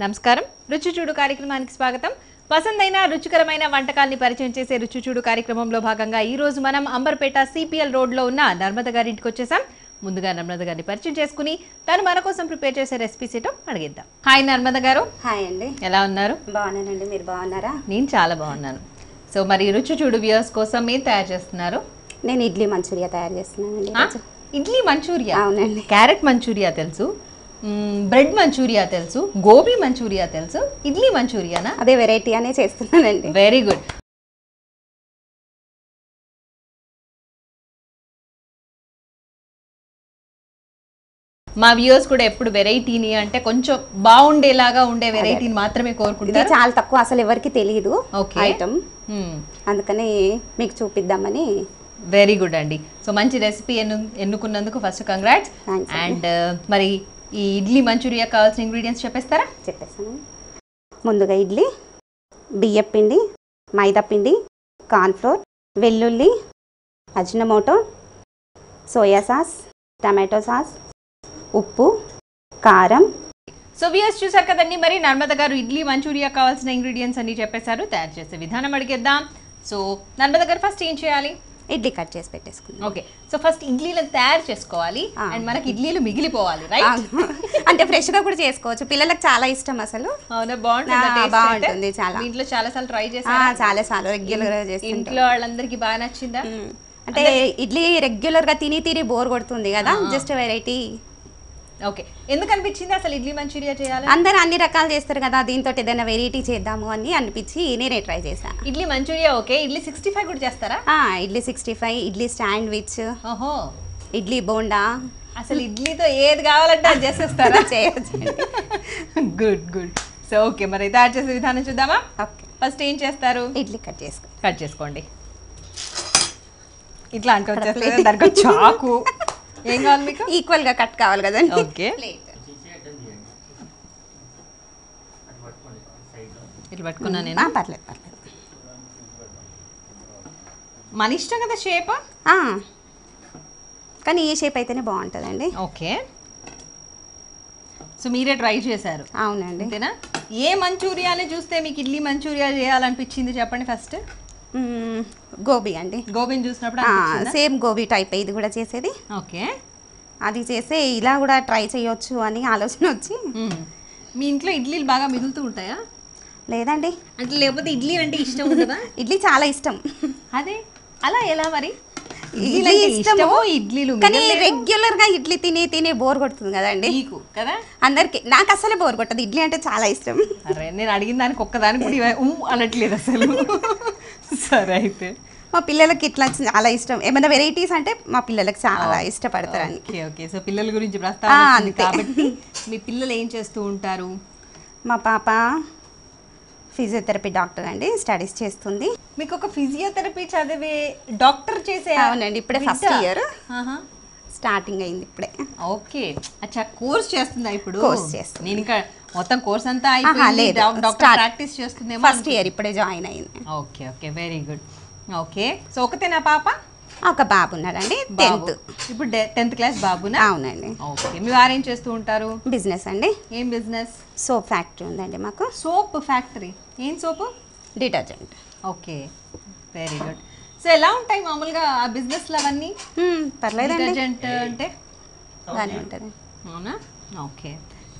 నమస్కారం రుచి చూడు కార్యక్రమానికి స్వాగతం. పసందైన రుచికరమైన వంటకాల్ని పరిచయం చేసే రుచి చూడు కార్యక్రమంలో భాగంగా ఈ రోజు మనం అంబర్పేట సిపిఎల్ రోడ్ లో ఉన్న నర్మద గారి ఇంటికి వచ్చేసాం. ముందుగా నర్మద గారిని పరిచయం చేసుకుని తను మన కోసం ప్రిపేర్ చేసే రెసిపీస్ ఏంటో అడిగిద్దాం. హాయ్ నర్మద గారు. హాయ్ అండి. ఎలా ఉన్నారు? బాగున్నానండి, మీరు బాగున్నారా? నేను చాలా బాగున్నాను. సో మరి రుచి చూడు వ్యూవర్స్ కోసం ఏం తయారు చేస్తున్నారు? నేను ఇడ్లీ మంచూరియా తయారు చేస్తున్నానండి. ఇడ్లీ మంచూరియా? అవునండి. క్యారెట్ మంచూరియా తెలుసు, బ్రెడ్ మంచూరియా తెలుసు, గోబీ మంచూరియా తెలుసు, ఇడ్లీ మంచూరియానా? అదే వెరైటీ అనే చేస్తున్నానండి. Very good. మా వ్యూవర్స్ కూడా ఎప్పుడు వెరైటీని అంటే కొంచెం బాగుండేలాగా ఉండే వెరైటీని మాత్రమే కోరుకుంటారు. చాలా తక్కువ, అసలు ఎవరికి తెలియదు ఐటమ్, అందుకని మీకు చూపిద్దామని. వెరీ గుడ్ అండి. సో మంచి రెసిపీ ఎన్నుకున్నందుకు ఫస్ట్ కంగ్రాట్స్. అండ్ మరి ఈ ఇడ్లీ మంచూరియా కావాల్సిన ఇంగ్రీడియంట్స్ చెప్పేస్తారా? చెప్పేస్తాను. ముందుగా ఇడ్లీ, బియ్యం పిండి, మైదా పిండి, కార్న్ఫ్లోర్, వెల్లుల్లి, Ajinomoto, soya sauce, tomato sauce, ఉప్పు, కారం. సో వ్యూయర్స్ చూసారు కదండి, మరి నర్మద గారు ఇడ్లీ మంచూరియా కావాల్సిన ఇంగ్రీడియంట్స్ అన్ని చెప్పేశారు. తయారు చేసే విధానం అడిగేద్దాం. సో నర్మద గారు ఫస్ట్ ఏం చేయాలి? ఇడ్లీ కట్ చేసి పెట్టేసుకుందాం. ఓకే. సో ఫస్ట్ ఇడ్లీలను తయారు చేసుకోవాలి అండ్ మనకి ఇడ్లీలు మిగిలిపోవాలి, రైట్? అంటే ఫ్రెష్ గా కూడా చేసుకోవచ్చు, పిల్లలకు చాలా ఇష్టం అసలు. అవునా? బాగుంటుంది చాలా. ఇంట్లో చాలా సార్లు ట్రై చేశారా? చాలా సార్లు రెగ్యులర్ గా చేస్తాం. ఇంట్లో వాళ్ళందరికీ బాగా నచ్చిందా? అంటే ఇడ్లీ రెగ్యులర్ గా తిని బోర్ కొడుతుంది కదా, జస్ట్ వెరైటీ. ఓకే. ఎందుకు అనిపించింది అసలు ఇడ్లీ మంచూరియా చేయాలి? అందరూ అన్ని రకాలు చేస్తారు కదా, దీంతో ఏదైనా వెరైటీ చేద్దాము అని అనిపించి నేనే ట్రై చేశాను. ఇడ్లీ మంచూరియా ఓకే, ఇడ్లీ 65 కూడా చేస్తారా? ఇడ్లీ 65, ఇడ్లీ శాండ్విచ్, ఓహో, ఇడ్లీ బోండా, అసలు ఇడ్లీతో ఏది కావాలంటే అది చేసేస్తారా? చేయొచ్చు. Good good. సో ఓకే, మరి తయారు చేసే విధానం చూద్దామా? ఓకే. ఫస్ట్ ఏం చేస్తారు? ఇడ్లీ కట్ చేసుకోండి. ఇట్లా అంటే వచ్చేస్తుంది, దానికి చాకు ఏం కావాలి మీకు? ఈక్వల్ గా కట్ కావాలి కదండి. ఓకే. ఇట్లా పట్టుకున్నా నేను. పర్లేదు. మన ఇష్టం కదా షేప్, కానీ ఈ షేప్ అయితేనే బాగుంటుందండి. ఓకే. సో మీరే ట్రై చేశారు? అవునండి. అంతేనా? ఏ మంచూరియాని చూస్తే మీకు ఇడ్లీ మంచూరియా చేయాలనిపించింది చెప్పండి ఫస్ట్? గోబీ అండి. గోబీని చూసినప్పుడు సేమ్ గోబీ టైప్ ఇది కూడా చేసేది. ఓకే. అది చేస్తే ఇలా కూడా ట్రై చేయొచ్చు అని ఆలోచన వచ్చి. మీ ఇంట్లో ఇడ్లీలు బాగా మిగులుతూ ఉంటాయా? లేదండి. అంటే లేకపోతే ఇడ్లీ అంటే ఇష్టం ఉంటుందా? ఇడ్లీ చాలా ఇష్టం. అదే అలా ఎలా మరి? ఇడ్లీ ఇష్టము, ఇడ్లీలు కానీ రెగ్యులర్ గా ఇడ్లీ తిని బోర్ కొడుతుంది కదండి మీకు కదా. అందరికి, నాకు అసలే బోర్ కొట్టదు, ఇడ్లీ అంటే చాలా ఇష్టం. అరే నేను అడిగిన దానికి ఒక్కదానికి కూడా అనట్లేదు అసలు. సరే అయితే మా పిల్లలకి ఇట్లా చాలా ఇష్టం, ఏమైనా వెరైటీస్ అంటే మా పిల్లలకి చాలా ఇష్టపడతారని. Okay okay. సో పిల్లల గురించి ప్రస్తావన కాబట్టి మీ పిల్లలు ఏం చేస్తూ ఉంటారు? మా పాప ఫిజియోథెరపీ డాక్టర్ అండి, స్టడీస్ చేస్తుంది. మీకు ఒక ఫిజియోథెరపీ చదివే డాక్టర్ చేసే? అవునండి, ఇప్పుడే ఫస్ట్ ఇయర్ స్టార్టింగ్ అయింది ఇప్పుడే. ఓకే. అచ్చా, కోర్స్ చేస్తుందా ఇప్పుడు? కోర్స్ చేస్తుంది. నేను ఇంకా మొత్తం కోర్స్ అంతా అయిపోయింది, డాక్టర్ ప్రాక్టీస్ చేస్తుందేమో. ఫస్ట్ ఇయర్ ఇప్పుడే జాయిన్ అయింది. Okay okay, very good. Okay. So ఒకతేనా పాప? ఒక బాబు ఉన్నాడండి, 10th. ఇప్పుడు 10th క్లాస్ బాబునా? అవునండి. ఓకే. మీ వారు ఏం చేస్తూ ఉంటారు? బిజినెస్ అండి. ఏం బిజినెస్? సోప్ ఫ్యాక్టరీ ఉందండి మాకు. Soap factory? ఏం soap? Detergent. Okay, very good. So ఎలా ఉంటాయి మామూలుగా ఆ బిజినెస్లు అవన్నీ? పర్లేదండి, డిటర్జెంట్ అంటే బాగానే ఉంటుంది. అవునా? ఓకే.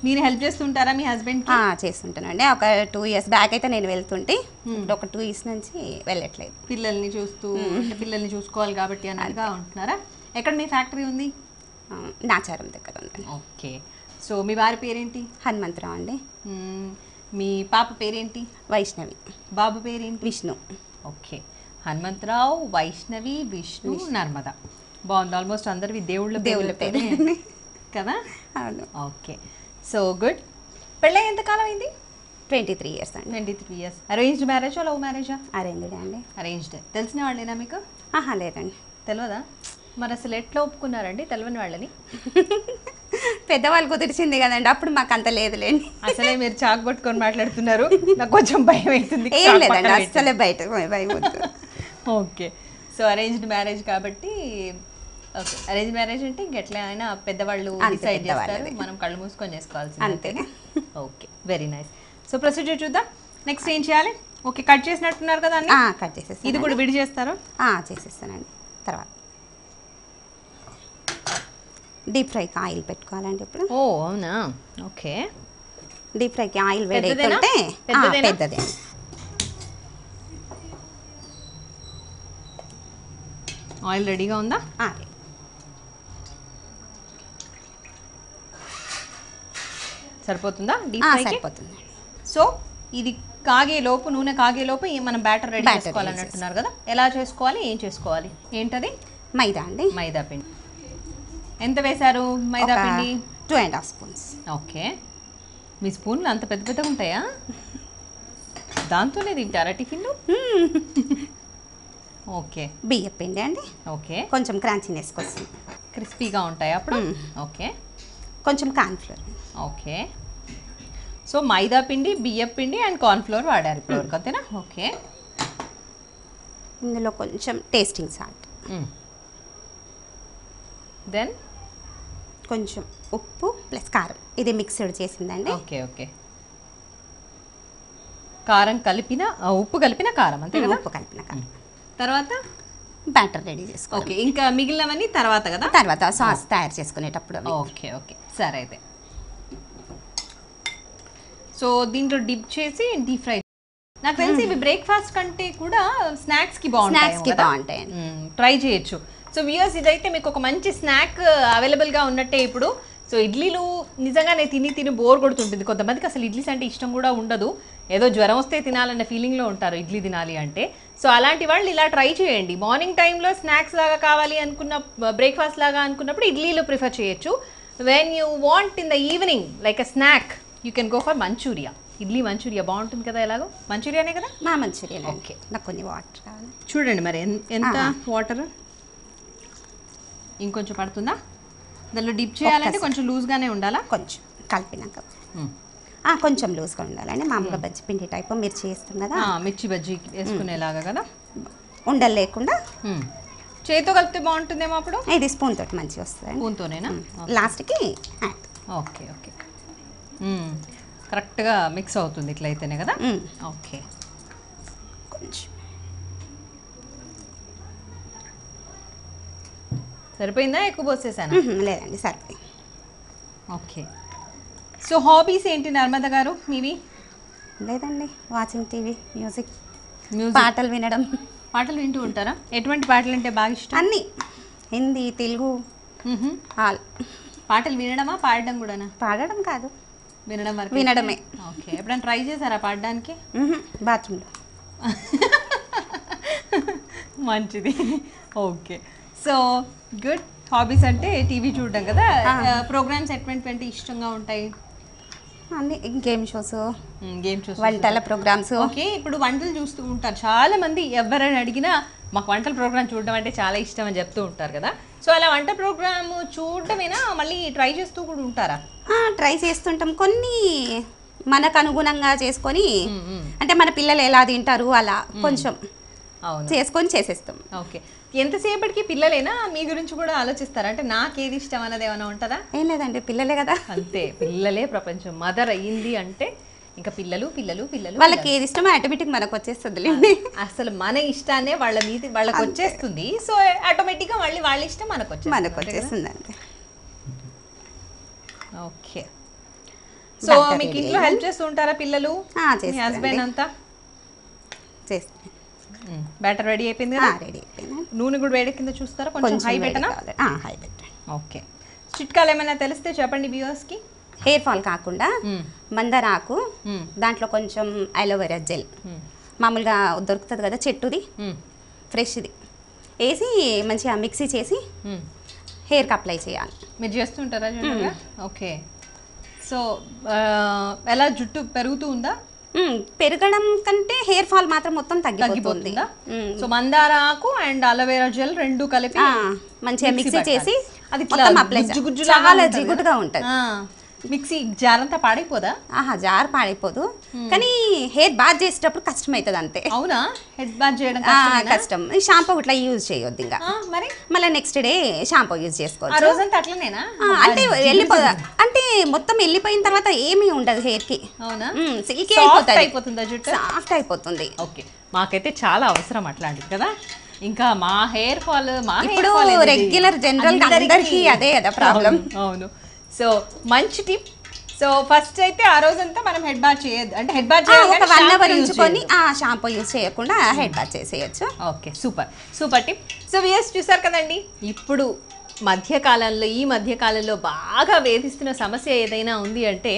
మీరు హెల్ప్ చేస్తుంటారా మీ హస్బెండ్కి? చేస్తుంటానండి. ఒక 2 years బ్యాక్ అయితే నేను వెళ్తుంటే, ఒక 2 years నుంచి వెళ్ళట్లేదు. పిల్లల్ని చూస్తూ, పిల్లల్ని చూసుకోవాలి కాబట్టి అన్నట్టుగా ఉంటున్నారా? ఎక్కడ మీ ఫ్యాక్టరీ ఉంది? నాచారం దగ్గర ఉంది. ఓకే. సో మీ వారి పేరేంటి? హనుమంతరావు అండి. మీ పాప పేరేంటి? వైష్ణవి. బాబు పేరేంటి? విష్ణు. ఓకే. హనుమంతరావు, వైష్ణవి, విష్ణు, నర్మద. బాగుంది. ఆల్మోస్ట్ అందరివి దేవుళ్ళ పేరు కదా. అవును. ఓకే. So good. పెళ్ళై ఎంతకాలం అయింది? 23 years అండి. 23 years. అరేంజ్డ్ మ్యారేజా, లవ్ మ్యారేజా? అరేంజ్డ్ అండి. అరేంజ్డ్. తెలిసిన వాళ్ళేనా మీకు? లేదండి. తెలియదా? మరి అసలు ఎట్లా ఒప్పుకున్నారండి తెలియని వాళ్ళని? పెద్దవాళ్ళు కుదిరిచింది కదండి, అప్పుడు మాకు అంత లేదులేండి. అసలే మీరు చాకు పట్టుకొని మాట్లాడుతున్నారు, నాకు కొంచెం భయం అవుతుంది. ఏం లేదండి, అసలే బయట భయం. ఓకే. సో అరేంజ్డ్ మ్యారేజ్ కాబట్టి ఓకే. అరేంజ్ మ్యారేజ్ అంటే ఇంకెట్లా అయినా పెద్దవాళ్ళు డిసైడ్ చేస్తారు, మనం కళ్ళు మూసుకొని చేసుకోవాల్సింది. అంతే. Okay, very nice. So procedure చూద్దాం. నెక్స్ట్ ఏం చేయాలి? ఓకే, కట్ చేసినట్టున్నారు కదా అన్ని. కట్ చేసేసి ఇది కూడా విడి చేస్తారా? చేసేస్తానండి. తర్వాత డీప్ ఫ్రైకి ఆయిల్ పెట్టుకోవాలండి ఇప్పుడు. ఓ అవునా, ఓకే. డీప్ ఫ్రైకి ఆయిల్ వేడైతే పెద్దదే. ఆయిల్ రెడీగా ఉందా? సరిపోతుందా? డీప్ ఫ్రైకి సరిపోతుంది. సో ఇది కాగేలోపు, నూనె కాగేలోపు మనం బ్యాటర్ రెడీ చేసుకోవాలన్నట్టున్నారు కదా. ఎలా చేసుకోవాలి, ఏం చేసుకోవాలి? ఏంటది? మైదా అండి. మైదా పిండి ఎంత వేశారు? మైదా పిండి 2.5 స్పూన్స్. ఓకే. మీ స్పూన్లు అంత పెద్ద పెద్దగా ఉంటాయా? దాంతోనే తింటారా టిఫిన్లు? ఓకే. బియ్యం పిండి అండి. ఓకే. కొంచెం క్రాంచీనెస్ కోసం, క్రిస్పీగా ఉంటాయి అప్పుడు. ఓకే. కొంచెం కార్న్ఫ్లోర్. ఓకే. సో మైదా పిండి, బియ్యం పిండి అండ్ కార్న్ఫ్లోర్ వాడారు ఇప్పుడు, అంతేనా? ఓకే. ఇందులో కొంచెం టేస్టింగ్ సాల్ట్, దెన్ కొంచెం ఉప్పు ప్లస్ కారం. ఇది మిక్స్డ్ చేసిందండి. ఓకే. ఓకే. కారం కలిపిన, ఉప్పు కలిపిన కారం, అంతే కదా? ఉప్పు కలిపిన కారం. తర్వాత బ్యాటర్ రెడీ చేసుకోవాలి. ఓకే. ఇంకా మిగిలినవన్నీ తర్వాత కదా? తర్వాత సాస్ తయారు చేసుకునేటప్పుడు. ఓకే. ఓకే, సరే అయితే. సో దీంట్లో డిప్ చేసి డీప్ ఫ్రై. నాకు తెలిసి ఇవి బ్రేక్ఫాస్ట్ కంటే కూడా స్నాక్స్కి బాగుంటాయి. ట్రై చేయొచ్చు. సో వ్యూయర్స్, ఇదైతే మీకు ఒక మంచి స్నాక్ అవైలబుల్గా ఉన్నట్టే ఇప్పుడు. సో ఇడ్లీలు నిజంగానే తిని బోర్ కొడుతుంటుంది. కొంతమందికి అసలు ఇడ్లీస్ అంటే ఇష్టం కూడా ఉండదు. ఏదో జ్వరం వస్తే తినాలన్న ఫీలింగ్లో ఉంటారు ఇడ్లీ తినాలి అంటే. సో అలాంటి వాళ్ళు ఇలా ట్రై చేయండి. మార్నింగ్ టైంలో స్నాక్స్ లాగా కావాలి అనుకున్న, బ్రేక్ఫాస్ట్ లాగా అనుకున్నప్పుడు ఇడ్లీలు ప్రిఫర్ చేయొచ్చు. When you want in the evening like a snack, you can go for manchurian. Idli manchurian బాగుంటుంది కదా. ఎలాగో మంచూరియానే కదా? మంచూరియా. ఓకే. నాకు కొన్ని వాటర్ కావాలి. చూడండి మరి ఎంత వాటర్. ఇంకొంచెం పడుతుందా? దానిలో డిప్ చేయాలంటే కొంచెం లూజ్గానే ఉండాలా? కొంచెం కలిపినాక కొంచెం లూజ్గా ఉండాలండి. మామూలుగా బజ్జీ పిండి టైప్ మీరు చేస్తాం కదా, మిర్చి బజ్జీ వేసుకునేలాగా కదా. ఉండలు లేకుండా చేతితో కలిపితే బాగుంటుందేమో అప్పుడు. ఇది స్పూన్ తోటి మంచిగా వస్తుంది. స్పూన్తోనేనా? లాస్ట్కి ఓకే. ఓకే. కరెక్ట్గా మిక్స్ అవుతుంది ఇట్లయితేనే కదా. ఓకే. కొంచెం సరిపోయిందా? ఎక్కువ పోసేసాను? లేదండి, సరిపోయింది. ఓకే. సో హాబీస్ ఏంటి నర్మద గారు మీవి? లేదండి, వాచింగ్ టీవీ, మ్యూజిక్, పాటలు వినడం. పాటలు వింటూ ఉంటారా? ఎటువంటి పాటలు అంటే బాగా ఇష్టం? అన్నీ, హిందీ, తెలుగు, ఆల్. పాటలు వినడమా, పాడడం కూడానా? పాడడం కాదు, వినడం వరకు. వినడమే. ఓకే. ఎప్పుడైనా ట్రై చేశారా పాడడానికి? బాత్రూంలో. మంచిది. ఓకే. So good. హాబీస్ అంటే టీవీ చూడడం కదా. ప్రోగ్రామ్స్ ఎటువంటి ఇష్టంగా ఉంటాయి? అన్ని గేమ్ షోస్, గేమ్ షోస్, వంటల ప్రోగ్రామ్స్. ఓకే. ఇప్పుడు వంటలు చూస్తూ ఉంటారు చాలా మంది. ఎవరైనా అడిగినా మాకు వంటల ప్రోగ్రామ్ చూడడం అంటే చాలా ఇష్టం అని చెప్తూ ఉంటారు కదా. సో అలా వంట ప్రోగ్రామ్ చూడడమేనా, మళ్ళీ ట్రై చేస్తూ కూడా ఉంటారా? ట్రై చేస్తుంటాం. కొన్ని మనకు అనుగుణంగా చేసుకొని, అంటే మన పిల్లలు ఎలా తింటారు అలా కొంచెం చేసుకొని చేసేస్తాం. ఓకే. ఎంతసేపటికి పిల్లలేనా మీ గురించి కూడా ఆలోచిస్తారా? అంటే నాకేది ఇష్టం అన్నది ఏమైనా ఉంటుందా? ఏం లేదండి, పిల్లలే కదా. అంతే, పిల్లలే ప్రపంచం. మదర్ అయ్యింది అంటే ఇంకా పిల్లలు పిల్లలు పిల్లలు. వాళ్ళకి ఏది ఇష్టమో ఆటోమేటిక్ మనకు వచ్చేస్తుంది. అసలు మన ఇష్టాన్నే వాళ్ళకి వచ్చేస్తుంది. సో ఆటోమేటిక్గా మళ్ళీ వాళ్ళ ఇష్టం మనకు వచ్చేస్తుంది అంతే. ఓకే. సో మీకు ఇంట్లో హెల్ప్ చేస్తూ ఉంటారా పిల్లలు, హస్బెండ్ అంతా? చేస్తాను. బ్యాటర్ రెడీ అయిపోయింది కదా? రెడీ అయిపోయింది. నూనె కూడా వేడెక్కిందో చూస్తారా? కొంచెం హై పెట్టనా? హై పెట్టండి. ఓకే. చిట్కాలు ఏమైనా తెలిస్తే చెప్పండి వ్యూవర్స్కి. హెయిర్ ఫాల్ కాకుండా మందార ఆకు, దాంట్లో కొంచెం అలోవెరా జెల్, మామూలుగా దొరుకుతుంది కదా చెట్టుది, ఫ్రెష్ది వేసి మంచిగా మిక్సీ చేసి హెయిర్కి అప్లై చేయాలి. మీరు చేస్తుంటారా జనరల్గా? ఓకే. సో ఎలా జుట్టు పెరుగుతూ ఉందా? పెరగడం కంటే హెయిర్ ఫాల్ మాత్రం మొత్తం తగ్గిపోతుంది. సో మందార ఆకు అండ్ అలోవెరా జెల్ రెండు కలిపి మంచిగా మిక్సీ చేసి అది అప్లై చాలా జిగుటుగా ఉంటుంది. మిక్సీ జార్ అంతా పాడైపోదా? ఆహా, జార్ పాడైపోదు, కానీ హెయిర్ బాత్ చేసేటప్పుడు కష్టం అవుతుంది అంతే. అవునా? హెడ్ బాత్ చేయడం కష్టం. ఈ షాంపూ ఇట్లా యూజ్ చేయొద్దు ఇంకా. మరి మళ్ళీ నెక్స్ట్ డే షాంపూ యూజ్ ఆ చేసుకోవచ్చు. రోజంతా అట్లనేనా? అంటే వెళ్ళిపోదా, అంటే మొత్తం వెళ్ళిపోయిన తర్వాత ఏమీ ఉండదు హెయిర్ కి. అవునా? సిల్కీ అయిపోతుందా జుట్టు? సాఫ్ట్ అయిపోతుంది. ఓకే, మాకైతే చాలా అవసరం అట్లాంటిది కదా. ఇంకా మా హెయిర్ ఫాల్ ఇప్పుడు రెగ్యులర్ జనరల్ అందరికీ అదే కదా ప్రాబ్లం. అవును. సో మంచి టిప్. సో ఫస్ట్ అయితే ఆ రోజంతా మనం హెడ్ బాత్ చేయొద్దు, అంటే హెడ్ బాత్ ఒక 1 అవర్ ఉంచుకొని షాంపూ యూజ్ చేయకుండా హెడ్ బాత్ చేసేయచ్చు. Okay, super super tip. So viewers చూసారు కదండి, ఇప్పుడు ఈ మధ్యకాలంలో బాగా వేధిస్తున్న సమస్య ఏదైనా ఉంది అంటే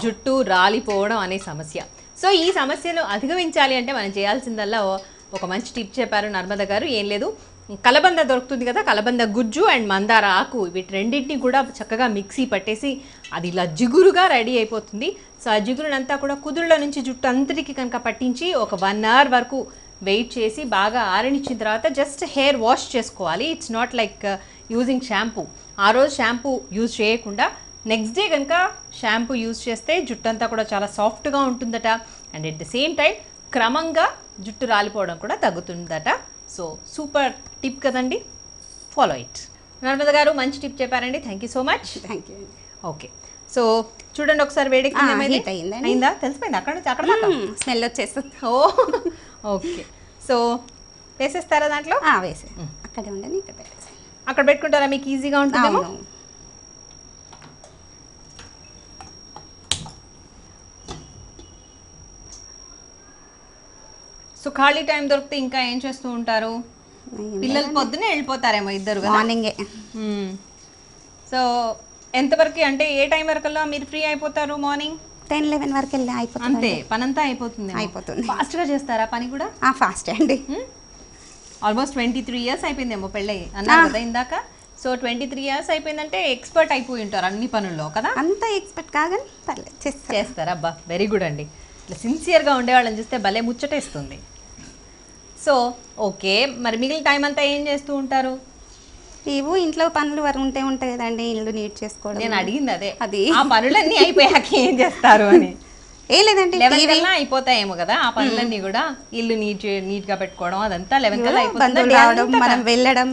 జుట్టు రాలిపోవడం అనే సమస్య. సో ఈ సమస్యను అధిగమించాలి అంటే మనం చేయాల్సిందల్లా ఒక మంచి టిప్ చెప్పారు నర్మద గారు. ఏం లేదు, కలబంద దొరుకుతుంది కదా, కలబంద గుజ్జు అండ్ మందార ఆకు, వీటి రెండింటిని కూడా చక్కగా మిక్సీ పట్టేసి అది ఇలా జిగురుగా రెడీ అయిపోతుంది. సో ఆ జిగురునంతా కూడా కుదుళ్ళ నుంచి జుట్టు అంతటికి కనుక పట్టించి ఒక 1 అవర్ వరకు వెయిట్ చేసి బాగా ఆరనిచ్చిన తర్వాత జస్ట్ హెయిర్ వాష్ చేసుకోవాలి. It's not like using shampoo. ఆ రోజు షాంపూ యూజ్ చేయకుండా నెక్స్ట్ డే కనుక షాంపూ యూజ్ చేస్తే జుట్టు అంతా కూడా చాలా సాఫ్ట్గా ఉంటుందట. And at the same time క్రమంగా జుట్టు రాలిపోవడం కూడా తగ్గుతుందట. సో సూపర్ టిప్ కదండి, ఫాలో ఇట్. నర్మద గారు మంచి టిప్ చెప్పారండి, thank you so much. Thank you. Okay, so చూడండి ఒకసారి అయిందా? తెలిసిపోయింది అక్కడ నుంచి అక్కడ దాకా స్మెల్ వచ్చేస్తుంది. ఓ ఓకే, సో వేసేస్తారా దాంట్లో? వేసే అక్కడే ఉండని ఇక్కడ పెట్టేసి అక్కడ పెట్టుకుంటారా, మీకు ఈజీగా ఉంటుందేమో. సో ఖాళీ టైం దొరికితే ఇంకా ఏం చేస్తూ ఉంటారు? పిల్లలు పొద్దునే వెళ్ళిపోతారేమో ఇద్దరు మార్నింగే. సో ఎంతవరకు, అంటే ఏ టైం వరకల్లా మీరు ఫ్రీ అయిపోతారు? మార్నింగ్ 10-11 వరకు వెళ్ళి అయిపోతుంది. అంతే, పని అంతా అయిపోతుంది. ఫాస్ట్గా చేస్తారా పని కూడా? ఫాస్ట్ అండి. ఆల్మోస్ట్ 23 ఇయర్స్ అయిపోయిందేమో పెళ్ళి అన్నారు కదా ఇందాక. సో 23 ఇయర్స్ అయిపోయిందంటే ఎక్స్పర్ట్ అయిపోయి ఉంటారు అన్ని పనుల్లో కదా. అంత ఎక్స్పర్ట్ కాగానే పర్లేదు చేస్తారా? అబ్బా, వెరీ గుడ్ అండి. ఇట్లా సిన్సియర్గా ఉండేవాళ్ళని చూస్తే భలే ముచ్చటేస్తుంది. సో ఓకే, మరి మిగిలిన టైం అంతా ఏం చేస్తూ ఉంటారు? ఇవి ఇంట్లో పనులు వరకు ఉంటాయి కదండి, ఇల్లు నీట్ చేసుకోవడం. నేను అడిగింది అదే, అది ఆ పనులన్నీ అయిపోయాక ఏం చేస్తారు అని. ఏం లేదండి, 11 కల్లా అయిపోతాయేమో కదా ఆ పనులన్నీ కూడా. ఇల్లు నీట్ గా పెట్టుకోవడం అదంతా 11 కల్లా అయిపోతుంది. రావడం, మనం వెళ్ళడం,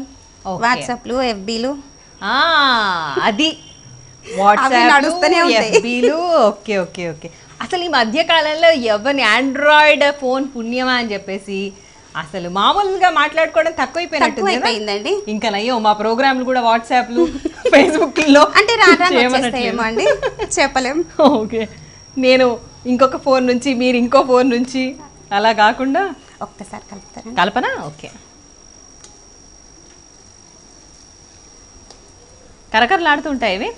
వాట్సాప్లు, ఎఫ్బీలు, అది వాట్సాప్ నడుస్తూనే ఎఫ్బీలు. Okay okay okay. అసలు ఈ మధ్య కాలంలో ఎవరిని ఆండ్రాయిడ్ ఫోన్ పుణ్యమా అని చెప్పేసి అసలు మామూలుగా మాట్లాడుకోవడం తక్కువైపోయినట్టుందండి. ఇంకా నయ్యో మా ప్రోగ్రాంలు కూడా వాట్సాప్లు, ఫేస్బుక్ లో అంటే అండి, చెప్పలేం. ఓకే, నేను ఇంకొక ఫోన్ నుంచి, మీరు ఇంకో ఫోన్ నుంచి, అలా కాకుండా ఒక్కసారి కలుపుతారా? కల్పన. ఓకే, కరకరలాడుతుంటాయి ఇవి.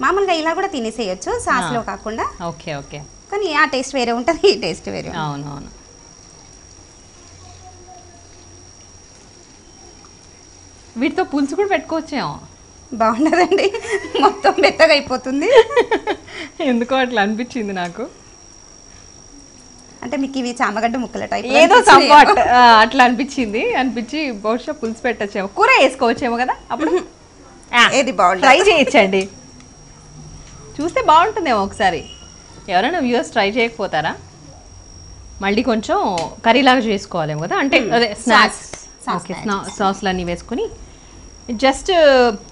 మామూలుగా ఇలా కూడా తినేసేయచ్చు, సాస్లో కాకుండా. ఓకే ఓకే, కానీ ఆ టేస్ట్ వేరే ఉంటుంది, ఈ టేస్ట్ వేరే. అవునవును. వీటితో పులుసు కూడా పెట్టుకోవచ్చేమో. బాగుండదండి, మొత్తం మెత్తగా అయిపోతుంది. ఎందుకో అట్లా అనిపించింది నాకు. అంటే మీకు ఇవి చామగడ్డ ముక్కల టైప్ ఏదో అట్లా అనిపించి బహుశా పులుసు పెట్టచ్చేమో, కూర వేసుకోవచ్చేమో కదా అప్పుడు. ఏది బాగుంటుంది, ట్రై చేయొచ్చండి, చూస్తే బాగుంటుందేమో ఒకసారి. ఎవరైనా వ్యూవర్స్ ట్రై చేయకపోతారా? మళ్ళీ కొంచెం కర్రీలాగా చేసుకోవాలేమో కదా, అంటే అదే స్నాక్స్. ఓకే, సాస్లు అన్నీ వేసుకొని జస్ట్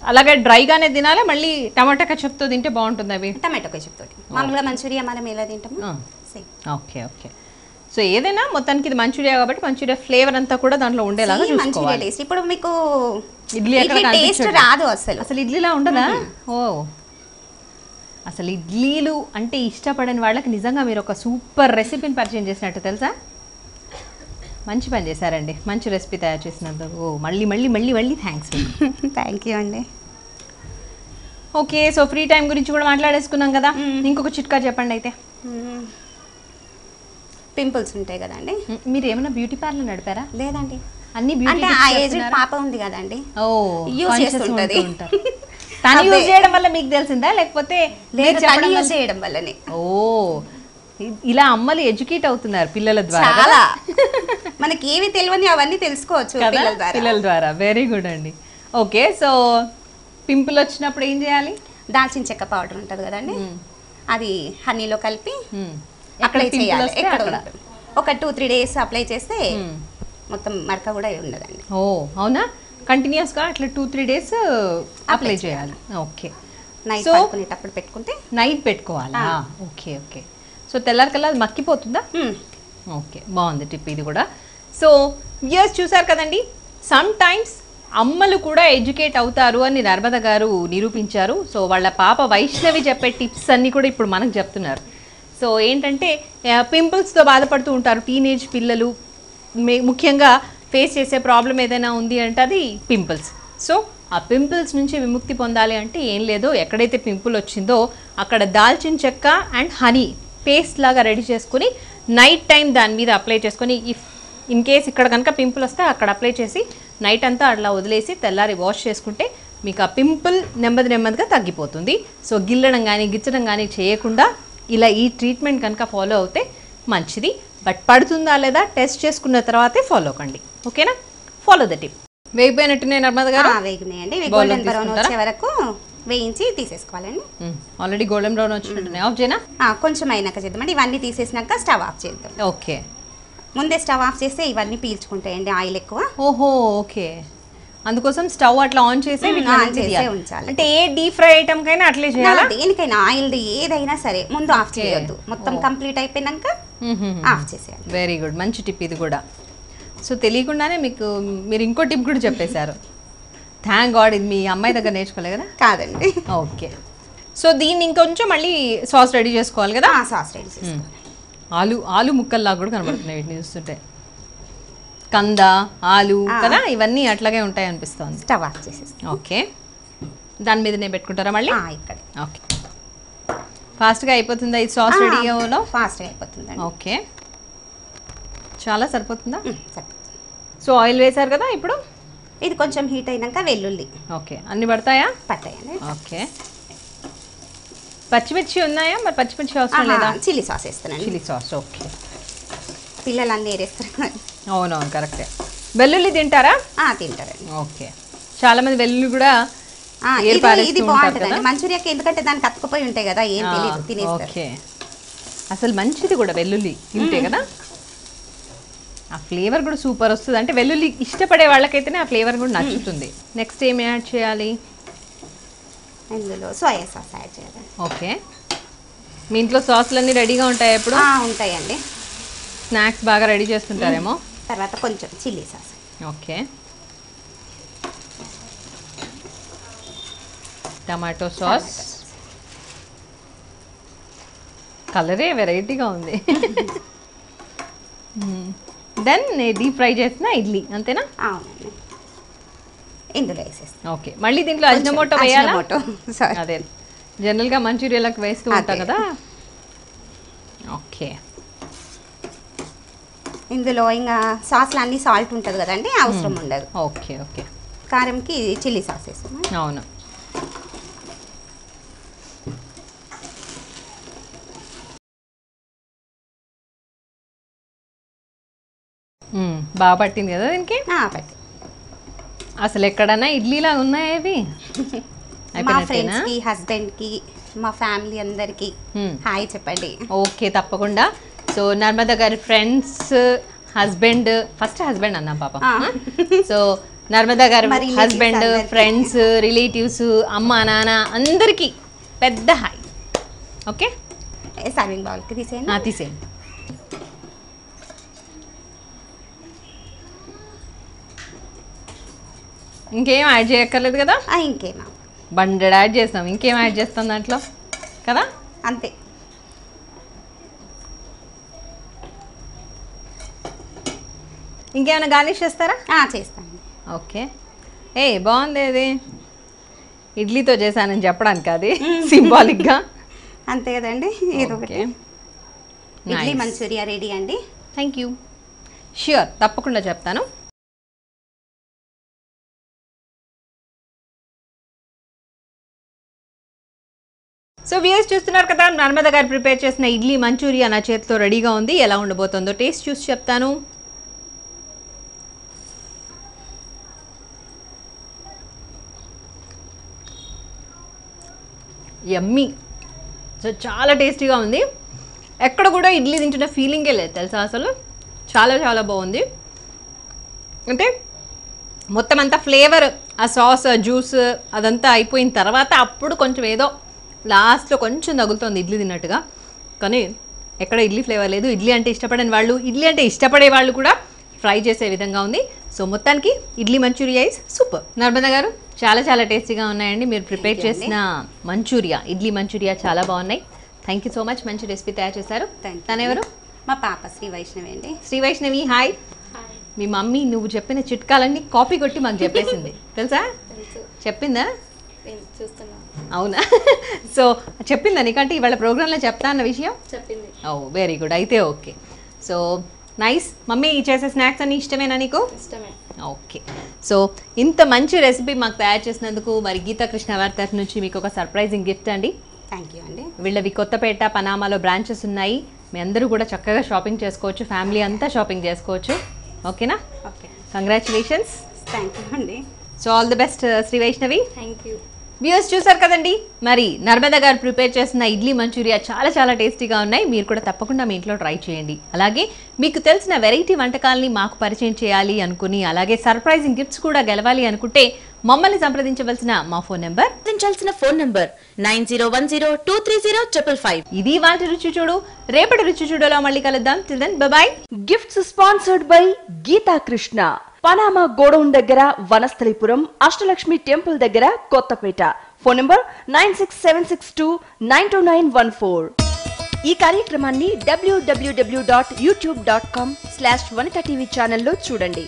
అలాగే డ్రైగానే తినాలి. మళ్ళీ టమాటా కెచప్తో తింటే బాగుంటుంది. అవి టమాటో కెచప్ తోటి మామూలుగా మంచూరియా మనం ఎలా తింటాము. Okay okay. సో ఏదైనా మొత్తానికి ఇది మంచూరియా కాబట్టి మంచూరియా ఫ్లేవర్ అంతా కూడా దాంట్లో ఉండేలాగా చూసుకోవాలి. ఇప్పుడు మీకు ఇడ్లీ టేస్ట్ రాదు అసలు ఇడ్లీలా ఉండదా? ఓ, అసలు ఇడ్లీలు అంటే ఇష్టపడని వాళ్ళకి నిజంగా మీరు ఒక సూపర్ రెసిపీని పరిచయం చేసినట్టు తెలుసా. మంచి పని చేశారండి, మంచి రెసిపీ తయారు చేసినందుకు. ఓ, మళ్ళీ మళ్ళీ మళ్ళీ మళ్ళీ థ్యాంక్స్. థ్యాంక్ యూ అండి. ఓకే, సో ఫ్రీ టైం గురించి కూడా మాట్లాడేసుకున్నాం కదా. ఇంకొక చిట్కా చెప్పండి అయితే. పింపుల్స్ ఉంటాయి కదండి. మీరు ఏమైనా బ్యూటీ పార్లర్ నడిపారా? లేదండి, అన్ని అంటే ఆ ఏజ్ పాప ఉంది కదండి. ఓ, యూజ్ చేస్తుంటది. తను యూజ్ చేయడం వల్ల మీకు తెలిసిందా, లేకపోతే యూజ్ చేయడం వల్లనే? ఓ, ఇలా అమ్మలు ఎడ్యుకేట్ అవుతున్నారు పిల్లల ద్వారా. చాలా మనకి ఏవి తెలియని అవన్నీ తెలుసుకోవచ్చు పిల్లల ద్వారా. వెరీ గుడ్ అండి. ఓకే, సో పింపుల్ వచ్చినప్పుడు ఏం చేయాలి? దాల్చిన చెక్క పౌడర్ ఉంటుంది కదండి, అది హనీలో కలిపి ఎక్కడ అప్లై పింపుల్ చేయాలి. వస్తే ఎక్కడ అక్కడ. ఉంటుంది. ఒక 2-3 days అప్లై చేస్తే మొత్తం మరక కూడా ఉండదండి. ఓ అవునా, కంటిన్యూస్గా అట్లా 2-3 days అప్లై చేయాలి. ఓకే, నైట్ So, పడుకునేటప్పుడు పెట్టుకుంటే నైట్ పెట్టుకోవాలా? Okay okay. సో తెల్లారికల్లా అది మక్కిపోతుందా? ఓకే, బాగుంది టిప్ ఇది కూడా. సో వ్యూయర్స్ చూసారు కదండి, సమ్ టైమ్స్ అమ్మలు కూడా ఎడ్యుకేట్ అవుతారు అని నర్మద గారు నిరూపించారు. సో వాళ్ళ పాప వైష్ణవి చెప్పే టిప్స్ అన్నీ కూడా ఇప్పుడు మనకు చెప్తున్నారు. సో ఏంటంటే పింపుల్స్తో బాధపడుతూ ఉంటారు టీనేజ్ పిల్లలు, ముఖ్యంగా ఫేస్ చేసే ప్రాబ్లం ఏదైనా ఉంది అంటే అది పింపుల్స్. సో ఆ పింపుల్స్ నుంచి విముక్తి పొందాలి అంటే ఏం లేదు, ఎక్కడైతే పింపుల్ వచ్చిందో అక్కడ దాల్చిన చెక్క అండ్ హనీ పేస్ట్ లాగా రెడీ చేసుకుని నైట్ టైం దాని మీద అప్లై చేసుకొని, ఇన్ కేస్ ఇక్కడ కనుక పింపుల్ వస్తే అక్కడ అప్లై చేసి నైట్ అంతా అట్లా వదిలేసి తెల్లారి వాష్ చేసుకుంటే మీకు ఆ పింపుల్ నెమ్మదిగా తగ్గిపోతుంది. సో గిల్లడం కానీ గిచ్చడం కానీ చేయకుండా ఇలా ఈ ట్రీట్మెంట్ కనుక ఫాలో అవుతే మంచిది. బట్ పడుతుందా లేదా టెస్ట్ చేసుకున్న తర్వాతే ఫాలో కండి. ఓకేనా? Follow the tip. వేగిపోయినట్టునే నర్మద గారు? వేగినాయండి. గోల్డెన్ బ్రౌన్ వచ్చే వరకు వేయించి తీసేసుకోవాలండి. ఆల్రెడీ గోల్డెన్ బ్రౌన్ వచ్చినట్టున్నాయి. ఆఫ్ చేయనా? కొంచెం అయినాక చేద్దామండి. ఇవన్నీ తీసేసినాక స్టవ్ ఆఫ్ చేద్దాం. ఓకే, ముందే స్టవ్ ఆఫ్ చేస్తే ఇవన్నీ పీల్చుకుంటాయండి ఆయిల్ ఎక్కువ. ఓహో ఓకే, అందుకోసం స్టవ్ అట్లా ఆన్ చేసి ఉంచాలి. అంటే ఏ డీప్ ఫ్రై ఐటమ్ కైనా అట్లే చేయాలా? దేనికైనా ఆయిల్ ఏదైనా సరే ముందు ఆఫ్ చేయొద్దు, మొత్తం కంప్లీట్ అయిపోయినాక ఆఫ్ చేసేయాలి. వెరీ గుడ్, మంచి టిప్ ఇది కూడా. సో తెలియకుండానే మీరు ఇంకో టిప్ కూడా చెప్పేశారు. థ్యాంక్ గాడ్, ఇది మీ అమ్మాయి దగ్గర నేర్చుకోలే కదా? కాదండి. ఓకే, సో దీన్ని ఇంకొంచెం మళ్ళీ సాస్ రెడీ చేసుకోవాలి కదా? సాస్ రెడీ చేసుకోవాలి. ఆలు ముక్కల్లాగా కూడా కనబడుతున్నాయి వీటిని చూస్తుంటే. కంద, ఆలు కదా, ఇవన్నీ అట్లాగే ఉంటాయి అనిపిస్తుంది. స్టవ్ ఆఫ్ చేసేస్తాం. ఓకే, దాని మీదనే పెట్టుకుంటారా మళ్ళీ? ఇక్కడ. ఓకే, ఫాస్ట్గా అయిపోతుందా ఈ సాస్ రెడీ అవ్వలో? ఫాస్ట్గా అయిపోతుంది. ఓకే, చాలా సరిపోతుందా? సరిపోతుంది. సో ఆయిల్ వేశారు కదా ఇప్పుడు? ఇది కొంచెం హీట్ అయినాక వెల్లుల్లి. ఓకే, అన్ని పడతాయా? పడతాయండి. ఓకే, పచ్చిమిర్చి ఉన్నాయా? మరి పచ్చిమిర్చి అవసరం లేదా? చిల్లీ సాస్ వేస్తానండి. Chilli sauce. ఓకే, పిల్లలు అన్నీ వేరేస్తారు. అవునవును, కరెక్టే. వెల్లుల్లి తింటారా? తింటారండి. ఓకే, చాలా మంది వెల్లుల్లి కూడా ఇది బాగుంటుందండి మంచూరియాకి, ఎందుకంటే దానికి అతుకుపోయి ఉంటాయి కదా, ఏం తెలియదు, తినేస్తారు. ఓకే, అసలు మంచిది కూడా వెల్లుల్లి తింటే కదా, ఆ ఫ్లేవర్ కూడా సూపర్ వస్తుంది. అంటే వెల్లుల్లి ఇష్టపడే వాళ్ళకైతేనే ఆ ఫ్లేవర్ కూడా నచ్చుతుంది. నెక్స్ట్ ఏం యాడ్ చేయాలి? ఇందులో సోయా సాస్ యాడ్ చేయాలి. ఓకే, మీ ఇంట్లో సాస్లన్నీ రెడీగా ఉంటాయి ఎప్పుడు? ఉంటాయండి. స్నాక్స్ బాగా రెడీ చేస్తుంటారేమో. తర్వాత కొంచెం chilli sauce. Okay, tomato sauce. కలరే వెరైటీగా ఉంది. దెన్ డీప్ ఫ్రై చేసిన ఇడ్లీ అంతేనా? అవునండి, ఇందులో వేసేస్తాం. ఓకే, మళ్ళీ దీంట్లో అజినోమోటో వేయాలా? అదే జనరల్గా మంచూరియాలకు వేస్తూ ఉంటాం కదా. ఓకే, ఇందులో ఇంకా సాస్లో అన్ని సాల్ట్ ఉంటుంది కదండి, అవసరం ఉండదు. ఓకే ఓకే, కారంకి చిల్లీ సాస్ వేస్తాం. అవును, బాగా పట్టింది కదా దీనికి. పట్టి అసలు ఎక్కడన్నా ఇడ్లీలా ఉన్నాయా ఇవి? మా ఫ్రెండ్స్కి, హస్బెండ్కి, మా ఫ్యామిలీ అందరికి హాయ్ చెప్పండి. ఓకే, తప్పకుండా. సో నర్మద గారి ఫ్రెండ్స్, హస్బెండ్, ఫస్ట్ హస్బెండ్ అన్నా పాప. సో నర్మద గారి హస్బెండ్, ఫ్రెండ్స్, రిలేటివ్స్, అమ్మ నాన్న అందరికీ పెద్ద హాయ్. ఓకే, సర్వింగ్ బౌల్కి తీసేయండి. తీసేయండి. ఇంకేం యాడ్ చేయక్కర్లేదు కదా? ఇంకేమా బండెడ్ యాడ్ చేస్తాం, ఇంకేం యాడ్ చేస్తాం దాంట్లో కదా? అంతే. ఇంకేమైనా గార్నిష్ చేస్తారా? చేస్తాను. ఓకే, బాగుంది. ఇది ఇడ్లీతో చేశానని చెప్పడానికి అది సింబాలిక్గా అంతే కదండి. ఓకే, ఇడ్లీ మంచూరియా రెడీ అండి. Thank you. ష్యూర్, తప్పకుండా చెప్తాను. సో వ్యూయర్స్ చూస్తున్నారు కదా, నర్మద గారు ప్రిపేర్ చేసిన ఇడ్లీ మంచూరియా నా చేతితో రెడీగా ఉంది. ఎలా ఉండబోతుందో టేస్ట్ చూసి చెప్తాను. యమ్మీ. సో చాలా టేస్టీగా ఉంది. ఎక్కడ కూడా ఇడ్లీ తింటున్న ఫీలింగే లేదు తెలుసా అసలు. చాలా చాలా బాగుంది. అంటే మొత్తం అంతా ఫ్లేవర్, ఆ సాస్, జ్యూస్ అదంతా అయిపోయిన తర్వాత అప్పుడు కొంచెం ఏదో లాస్ట్లో కొంచెం తగులుతుంది ఇడ్లీ తిన్నట్టుగా. కానీ ఎక్కడ ఇడ్లీ ఫ్లేవర్ లేదు. ఇడ్లీ అంటే ఇష్టపడని వాళ్ళు, ఇడ్లీ అంటే ఇష్టపడే వాళ్ళు కూడా ఫ్రై చేసే విధంగా ఉంది. సో మొత్తానికి idli manchurian is super. Narmada గారు, చాలా చాలా టేస్టీగా ఉన్నాయండి మీరు ప్రిపేర్ చేసిన మంచూరియా, ఇడ్లీ మంచూరియా చాలా బాగున్నాయి. Thank you so much. మంచి రెసిపీ తయారు చేశారు. తనెవరు? మా పాప శ్రీ వైష్ణవి అండి. శ్రీ వైష్ణవి, హాయ్. మీ మమ్మీ నువ్వు చెప్పిన చిట్కాలన్నీ కాపీ కొట్టి మాకు చెప్పేసింది తెలుసా? చెప్పిందా? అవునా? సో చెప్పిందా నీకంటే ఇవాళ ప్రోగ్రాంలో చెప్తా అన్న విషయం చెప్పింది. ఓ వెరీ గుడ్, అయితే ఓకే. So nice. మమ్మీ చేసే స్నాక్స్ అన్ని ఇష్టమేనా నీకు? ఇష్టమే. ఓకే. సో ఇంత మంచి రెసిపీ మాకు తయారు చేసినందుకు మరి గీతా కృష్ణ వారి తరఫు నుంచి మీకు ఒక సర్ప్రైజింగ్ గిఫ్ట్ అండి. థ్యాంక్ యూ అండి. వీళ్ళవి కొత్తపేట, పనామాలో బ్రాంచెస్ ఉన్నాయి. మీ అందరూ కూడా చక్కగా షాపింగ్ చేసుకోవచ్చు, ఫ్యామిలీ అంతా షాపింగ్ చేసుకోవచ్చు. ఓకేనా? Okay, congratulations. థ్యాంక్ యూ అండి. So all the best Shri Vaishnavi. Thank you. Views చూసారు కదండి, మరి నర్మదా గారు ప్రిపేర్ చేసిన ఇడ్లీ మంచూరియా చాలా చాలా టేస్టీగా ఉన్నాయి. మీరు కూడా తప్పకుండా మీ ఇంట్లో ట్రై చేయండి. అలాగే మీకు తెలిసిన వెరైటీ వంటకాలని మాకు పరిచయం చేయాలి అనుకుని, అలాగే సర్ప్రైజింగ్ గిఫ్ట్స్ కూడా గెలవాలి అనుకుంటే మమ్మల్ని సంప్రదించవలసిన మా ఫోన్ నెంబర్ 9010230555. ఇది వాటి రుచి చూడు. రేపటి రుచి చూడులో మళ్ళీ కలుద్దాం. Till then bye bye. Gifts sponsored by Geetha Krishna, Panama godown దగ్గర, వనస్థలిపురం, అష్టలక్ష్మి టెంపుల్ దగ్గర, కొత్తపేట. Phone number 9676292914. ఈ కార్యక్రమాన్ని www.youtube.com/vanitatv ఛానల్లో చూడండి.